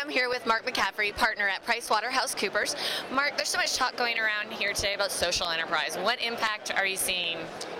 I'm here with Mark McCaffrey, partner at PricewaterhouseCoopers. Mark, there's so much talk going around here today about social enterprise. What impact are you seeing?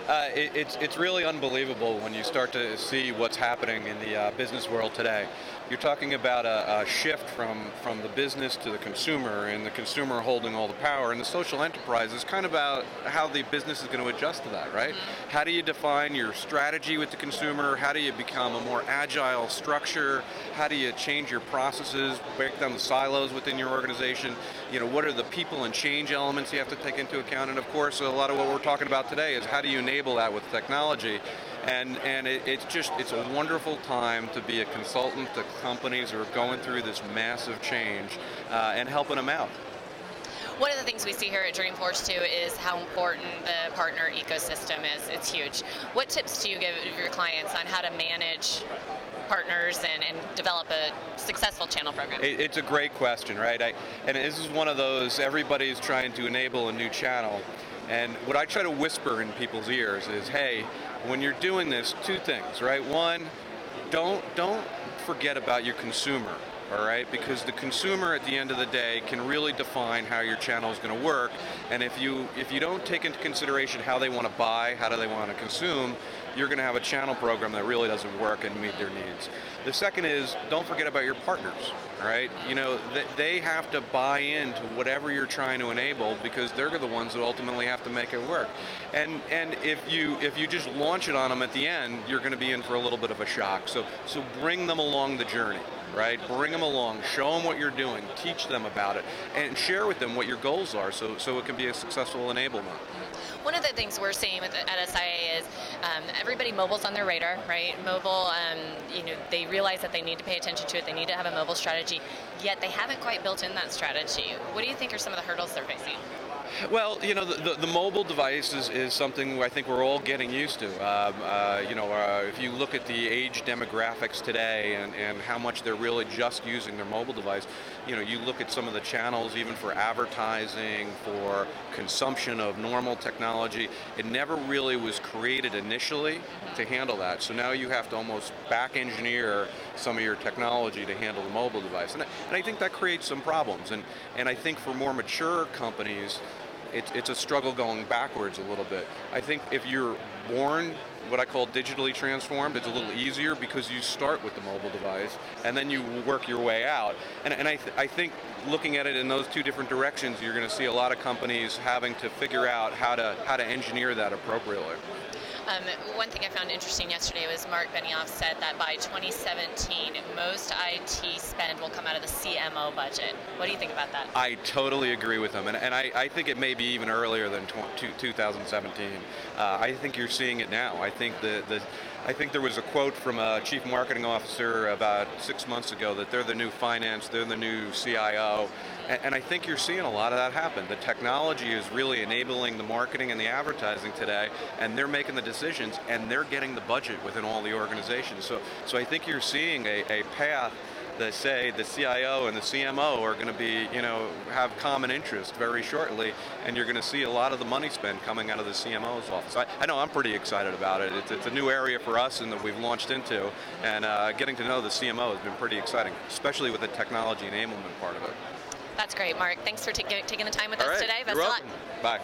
It's really unbelievable when you start to see what's happening in the business world today. You're talking about a shift from the business to the consumer, and the consumer holding all the power, and the social enterprise is kind of about how the business is going to adjust to that, right? Mm-hmm. How do you define your strategy with the consumer? How do you become a more agile structure? How do you change your processes, break down the silos within your organization? You know, what are the people and change elements you have to take into account? And of course, a lot of what we're talking about today is how do you enable that with technology. And it's a wonderful time to be a consultant to companies who are going through this massive change and helping them out. One of the things we see here at DreamForce too is how important the partner ecosystem is. It's huge. What tips do you give your clients on how to manage partners and develop a successful channel program? It's a great question, right? And this is one of those, everybody's trying to enable a new channel. And what I try to whisper in people's ears is, hey, when you're doing this, two things, right? One, don't forget about your consumer, all right? Because the consumer at the end of the day can really define how your channel is going to work. And if you don't take into consideration how they want to buy, how do they want to consume, you're going to have a channel program that really doesn't work and meet their needs. The second is, don't forget about your partners, right? You know, they have to buy into whatever you're trying to enable because they're the ones that ultimately have to make it work. And if you just launch it on them at the end, you're going to be in for a little bit of a shock. So bring them along the journey, right? Bring them along, show them what you're doing, teach them about it, and share with them what your goals are so it can be a successful enablement. One of the things we're seeing at SIIA is everybody mobile's on their radar, right? Mobile, they realize that they need to pay attention to it, they need to have a mobile strategy, yet they haven't quite built in that strategy. What do you think are some of the hurdles they're facing? Well, you know, the mobile device is something I think we're all getting used to. If you look at the age demographics today and how much they're really just using their mobile device, you know, you look at some of the channels even for advertising, for consumption of normal technology, it never really was created initially to handle that. So now you have to almost back engineer some of your technology to handle the mobile device. And I think that creates some problems. And I think for more mature companies, it's a struggle going backwards a little bit. I think if you're born what I call digitally transformed, it's a little easier because you start with the mobile device and then you work your way out. And I think looking at it in those two different directions, you're going to see a lot of companies having to figure out how to engineer that appropriately. One thing I found interesting yesterday was Mark Benioff said that by 2017, most IT spend will come out of the CMO budget. What do you think about that? I totally agree with him, and I think it may be even earlier than 2017. I think you're seeing it now. I think there was a quote from a chief marketing officer about 6 months ago that they're the new finance, they're the new CIO, and I think you're seeing a lot of that happen. The technology is really enabling the marketing and the advertising today, and they're making the decisions, and they're getting the budget within all the organizations. So I think you're seeing a path that say the CIO and the CMO are going to be, have common interest very shortly, and you're going to see a lot of the money spent coming out of the CMO's office. I know I'm pretty excited about it. It's a new area for us and that we've launched into, and getting to know the CMO has been pretty exciting, especially with the technology enablement part of it. That's great, Mark. Thanks for taking the time with us today. Best of luck. Bye.